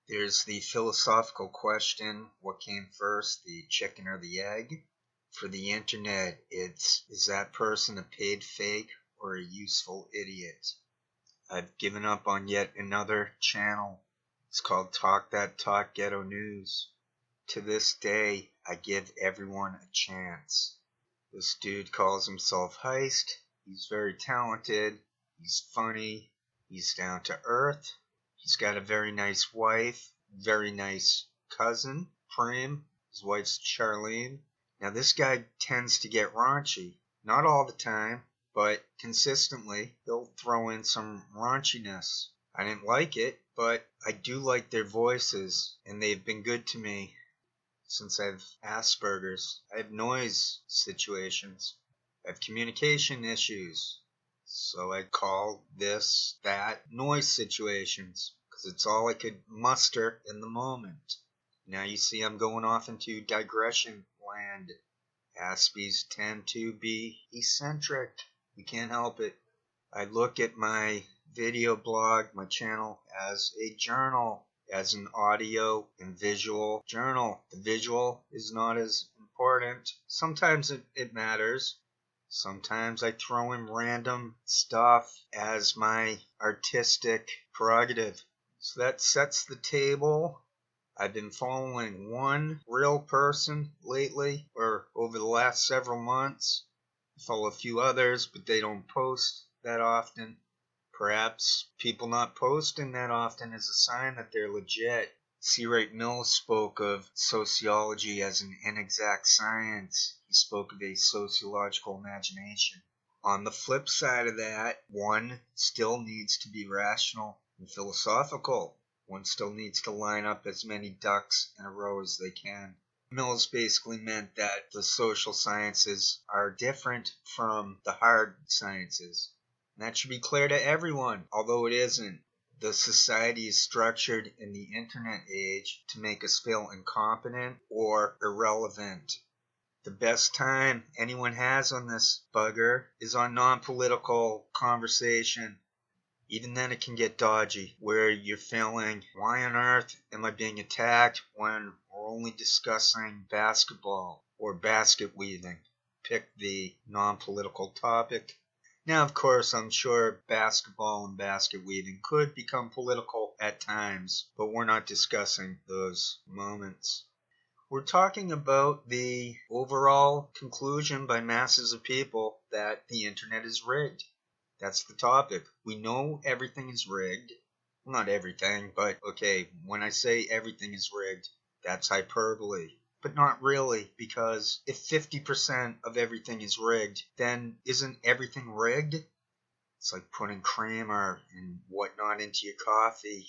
There's the philosophical question, what came first, the chicken or the egg? For the internet, is that person a paid fake or a useful idiot? I've given up on yet another channel. It's called Talk That Talk Ghetto News. To this day, I give everyone a chance. This dude calls himself Heist. He's very talented. He's funny. He's down to earth. He's got a very nice wife, very nice cousin, Prem. His wife's Charlene. Now this guy tends to get raunchy. Not all the time, but consistently he'll throw in some raunchiness. I didn't like it, but I do like their voices, and they've been good to me since I have Asperger's. I have noise situations. I have communication issues. So I call this, that, noise situations, because it's all I could muster in the moment. Now you see I'm going off into digression land. Aspies tend to be eccentric. You can't help it. I look at my video blog, my channel, as a journal, as an audio and visual journal. The visual is not as important. Sometimes it matters. Sometimes I throw in random stuff as my artistic prerogative. So that sets the table. I've been following one real person lately, or over the last several months. I follow a few others, but they don't post that often. Perhaps people not posting that often is a sign that they're legit. C. Wright Mills spoke of sociology as an inexact science. He spoke of a sociological imagination. On the flip side of that, one still needs to be rational and philosophical. One still needs to line up as many ducks in a row as they can. Mills basically meant that the social sciences are different from the hard sciences. And that should be clear to everyone, although it isn't. The society is structured in the internet age to make us feel incompetent or irrelevant. The best time anyone has on this bugger is on non-political conversation. Even then it can get dodgy, where you're feeling, why on earth am I being attacked when we're only discussing basketball or basket weaving? Pick the non-political topic. Now, of course, I'm sure basketball and basket weaving could become political at times, but we're not discussing those moments. We're talking about the overall conclusion by masses of people that the internet is rigged. That's the topic. We know everything is rigged. Well, not everything, but okay, when I say everything is rigged, that's hyperbole. But not really, because if 50% of everything is rigged, then isn't everything rigged? It's like putting creamer and whatnot into your coffee.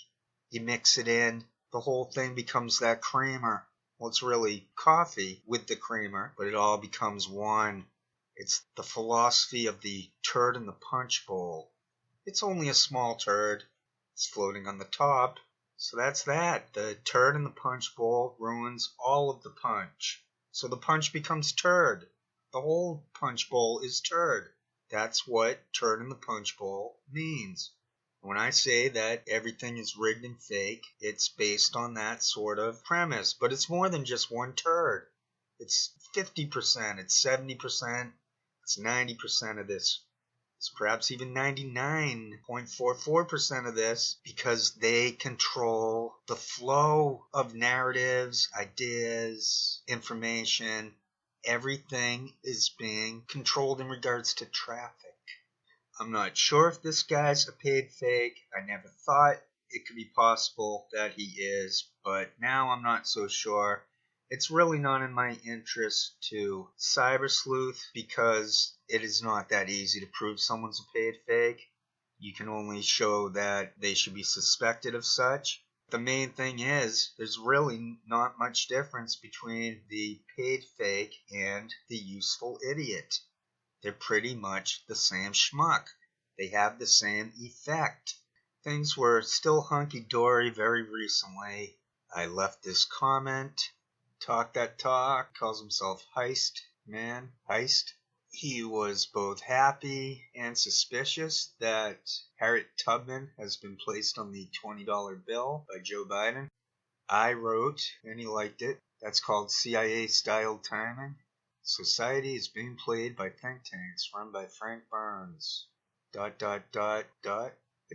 You mix it in, the whole thing becomes that creamer. Well, it's really coffee with the creamer, but it all becomes one. It's the philosophy of the turd in the punch bowl. It's only a small turd. It's floating on the top. So that's that. The turd in the punch bowl ruins all of the punch. So the punch becomes turd. The whole punch bowl is turd. That's what turd in the punch bowl means. When I say that everything is rigged and fake, it's based on that sort of premise. But it's more than just one turd. It's 50%, it's 70%, it's 90% of this. It's perhaps even 99.44% of this, because they control the flow of narratives, ideas, information. Everything is being controlled in regards to traffic. I'm not sure if this guy's a paid fake. I never thought it could be possible that he is, but now I'm not so sure. It's really not in my interest to cyber sleuth, because it is not that easy to prove someone's a paid fake. You can only show that they should be suspected of such. The main thing is, there's really not much difference between the paid fake and the useful idiot. They're pretty much the same schmuck. They have the same effect. Things were still hunky-dory very recently. I left this comment. Talk That Talk calls himself Heist Man. Heist. He was both happy and suspicious that Harriet Tubman has been placed on the $20 bill by Joe Biden. I wrote, and he liked it. That's called CIA-style timing. Society is being played by think tanks run by Frank Burns. ... I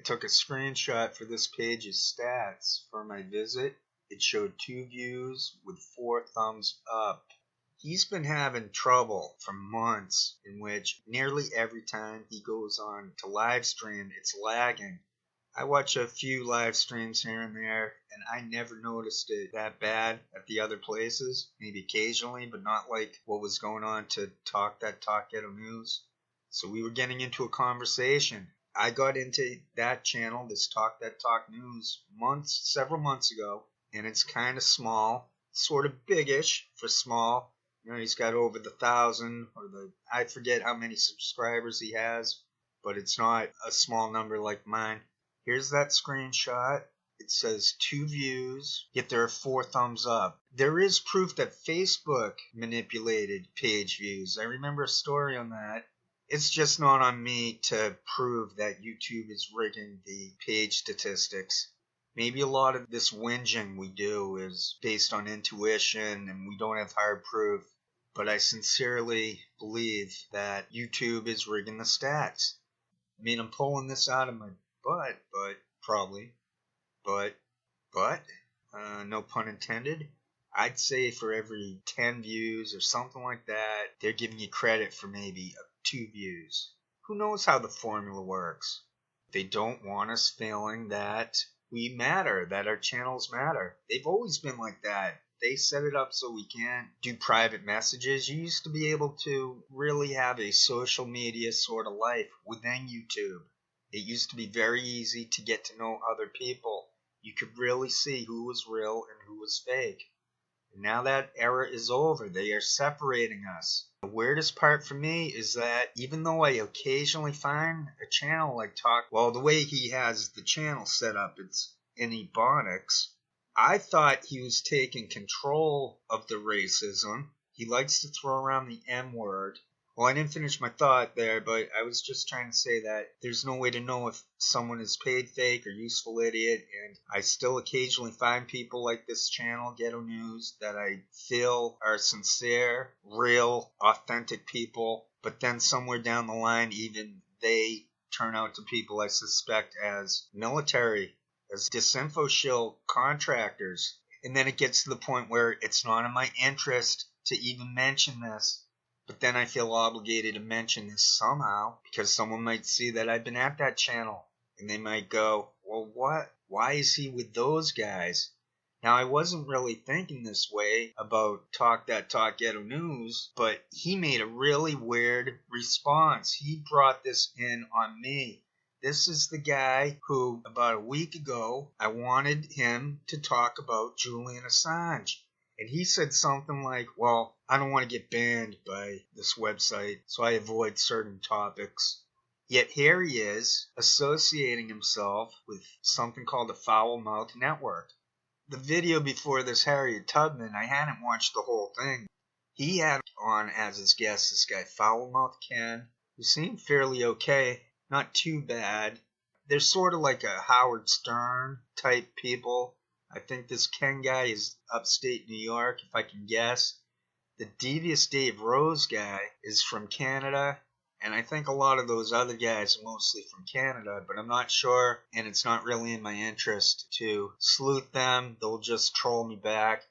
took a screenshot for this page's stats for my visit. It showed 2 views with 4 thumbs up. He's been having trouble for months in which nearly every time he goes on to live stream, it's lagging. I watch a few live streams here and there, and I never noticed it that bad at the other places. Maybe occasionally, but not like what was going on to Talk That Talk Ghetto News. So we were getting into a conversation. I got into that channel, this Talk That Talk News, several months ago, and it's kind of small, sort of biggish for small. You know, he's got over the 1,000 I forget how many subscribers he has, but it's not a small number like mine. Here's that screenshot. It says 2 views, yet there are 4 thumbs up. There is proof that Facebook manipulated page views. I remember a story on that. It's just not on me to prove that YouTube is rigging the page statistics. Maybe a lot of this whinging we do is based on intuition and we don't have hard proof. But I sincerely believe that YouTube is rigging the stats. I mean, I'm pulling this out of my but probably, but, no pun intended. I'd say for every 10 views or something like that, they're giving you credit for maybe 2 views. Who knows how the formula works? They don't want us feeling that we matter, that our channels matter. They've always been like that. They set it up so we can't do private messages. You used to be able to really have a social media sort of life within YouTube. It used to be very easy to get to know other people. You could really see who was real and who was fake. And now that era is over. They are separating us. The weirdest part for me is that even though I occasionally find a channel like the way he has the channel set up, it's in Ebonics. I thought he was taking control of the racism. He likes to throw around the M word. Well, I didn't finish my thought there, but I was just trying to say that there's no way to know if someone is paid fake or useful idiot, and I still occasionally find people like this channel, Ghetto News, that I feel are sincere, real, authentic people, but then somewhere down the line, even they turn out to people I suspect as military, as disinfo shill contractors. And then it gets to the point where it's not in my interest to even mention this. But then I feel obligated to mention this somehow because someone might see that I've been at that channel and they might go, well, what? Why is he with those guys? Now, I wasn't really thinking this way about Talk That Talk Ghetto News, but he made a really weird response. He brought this in on me. This is the guy who, about a week ago, I wanted him to talk about Julian Assange. And he said something like, well, I don't want to get banned by this website, so I avoid certain topics. Yet here he is, associating himself with something called the Foul Mouth Network. The video before this, Harriet Tubman, I hadn't watched the whole thing. He had on as his guest this guy, Foul Mouth Ken, who seemed fairly okay, not too bad. They're sort of like a Howard Stern type people. I think this Ken guy is upstate New York, if I can guess. The Devious Dave Rose guy is from Canada, and I think a lot of those other guys are mostly from Canada, but I'm not sure, and it's not really in my interest to sleuth them. They'll just troll me back.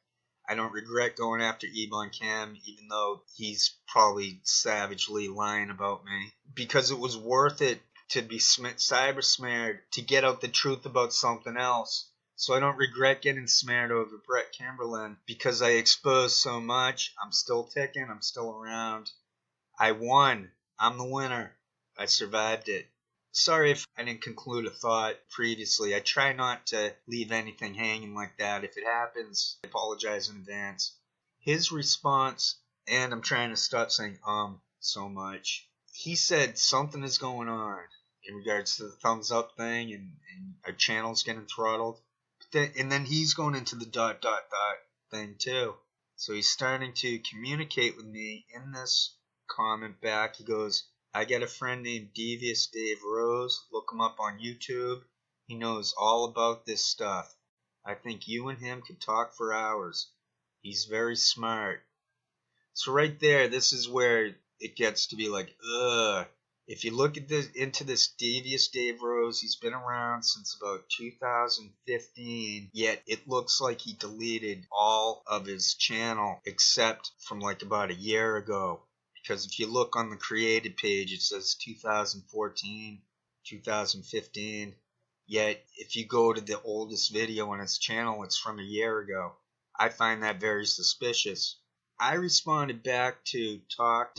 I don't regret going after Ebon Cam, even though he's probably savagely lying about me, because it was worth it to be cyber smeared, to get out the truth about something else. So I don't regret getting smeared over Brett Kimberlin because I exposed so much. I'm still ticking. I'm still around. I won. I'm the winner. I survived it. Sorry if I didn't conclude a thought previously. I try not to leave anything hanging like that. If it happens, I apologize in advance. His response, and I'm trying to stop saying so much. He said something is going on in regards to the thumbs up thing and our channel's getting throttled. And then he's going into the ... thing too. So he's starting to communicate with me in this comment back. He goes, I got a friend named Devious Dave Rose. Look him up on YouTube. He knows all about this stuff. I think you and him could talk for hours. He's very smart. So right there, this is where it gets to be like, ugh. If you look at this into this Devious Dave Rose, he's been around since about 2015, yet it looks like he deleted all of his channel except from like about a year ago. Because if you look on the created page, it says 2014, 2015. Yet if you go to the oldest video on his channel, it's from a year ago. I find that very suspicious. I responded back to Talk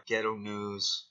Ghetto News.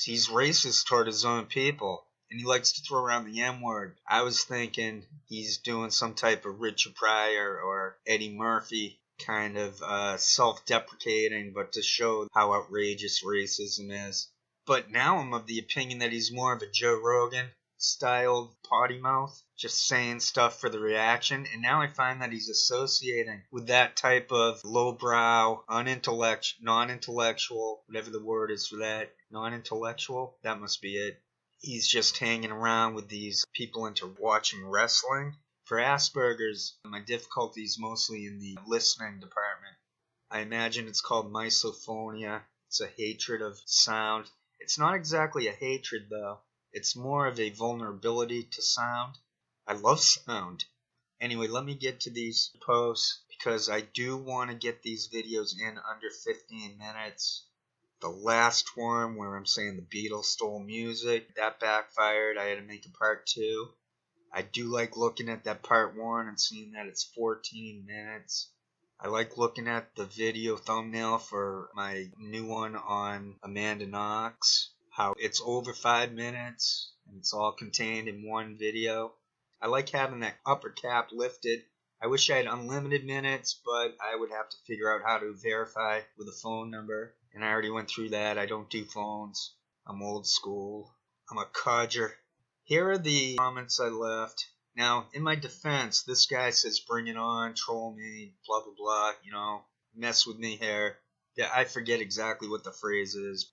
He's racist toward his own people, and he likes to throw around the M word. I was thinking he's doing some type of Richard Pryor or Eddie Murphy kind of self-deprecating, but to show how outrageous racism is. But now I'm of the opinion that he's more of a Joe Rogan style potty mouth, just saying stuff for the reaction. And now I find that he's associating with that type of lowbrow, non-intellectual, whatever the word is for that, non-intellectual, that must be it. He's just hanging around with these people into watching wrestling. For Asperger's, my difficulty is mostly in the listening department. I imagine it's called misophonia. It's a hatred of sound. It's not exactly a hatred, though. It's more of a vulnerability to sound. I love sound. Anyway, let me get to these posts because I do want to get these videos in under 15 minutes. The last one where I'm saying the Beatles stole music, that backfired. I had to make a part 2. I do like looking at that part 1 and seeing that it's 14 minutes. I like looking at the video thumbnail for my new one on Amanda Knox, how it's over 5 minutes and it's all contained in one video. I like having that upper cap lifted. I wish I had unlimited minutes, but I would have to figure out how to verify with a phone number. And I already went through that. I don't do phones. I'm old school. I'm a codger. Here are the comments I left. Now, in my defense, this guy says, bring it on, troll me, blah, blah, blah, mess with me here. Yeah, I forget exactly what the phrase is.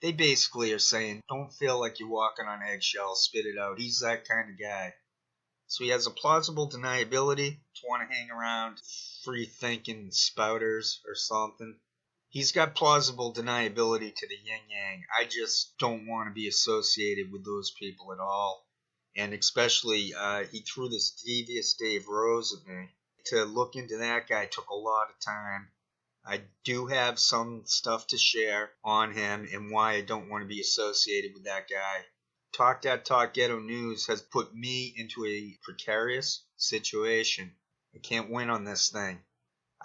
They basically are saying, don't feel like you're walking on eggshells, spit it out. He's that kind of guy. So he has a plausible deniability to want to hang around free-thinking spouters or something. He's got plausible deniability to the yin-yang. I just don't want to be associated with those people at all. And especially, he threw this Devious Dave Rose at me. To look into that guy took a lot of time. I do have some stuff to share on him and why I don't want to be associated with that guy. Talk Ghetto News has put me into a precarious situation. I can't win on this thing.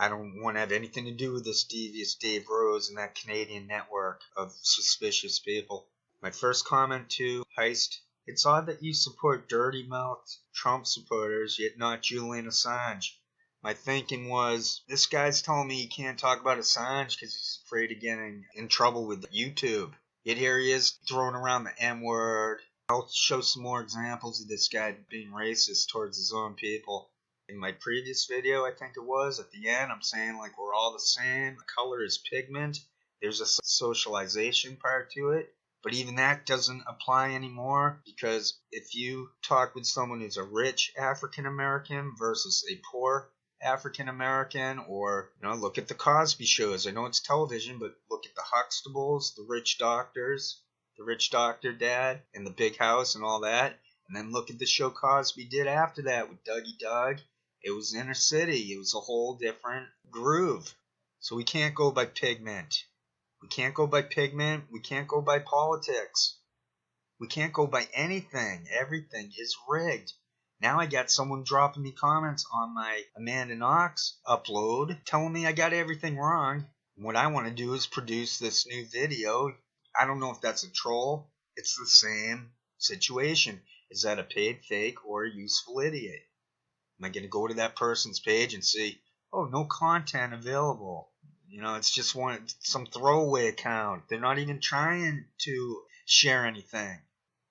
I don't want to have anything to do with this Devious Dave Rose and that Canadian network of suspicious people. My first comment to Heist: it's odd that you support dirty-mouthed Trump supporters, yet not Julian Assange. My thinking was, this guy's telling me he can't talk about Assange because he's afraid of getting in trouble with YouTube. Yet here he is throwing around the M-word. I'll show some more examples of this guy being racist towards his own people. In my previous video, I think it was, at the end, I'm saying like we're all the same. The color is pigment. There's a socialization part to it. But even that doesn't apply anymore, because if you talk with someone who's a rich African American versus a poor African American, or look at the Cosby shows. I know it's television, but look at the Huxtables, the rich doctors, the rich doctor dad, and the big house and all that. And then look at the show Cosby did after that with Dougie Doug. It was inner city. It was a whole different groove. So we can't go by pigment. We can't go by pigment. We can't go by politics. We can't go by anything. Everything is rigged. Now I got someone dropping me comments on my Amanda Knox upload telling me I got everything wrong. What I want to do is produce this new video. I don't know if that's a troll. It's the same situation. Is that a paid fake or a useful idiot? Am I going to go to that person's page and see, oh, no content available? It's just some throwaway account. They're not even trying to share anything.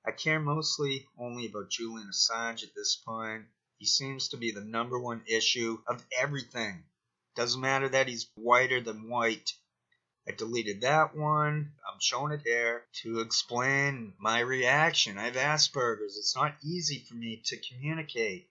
I care mostly only about Julian Assange at this point. He seems to be the number one issue of everything. Doesn't matter that he's whiter than white. I deleted that one. I'm showing it here to explain my reaction. I have Asperger's. It's not easy for me to communicate.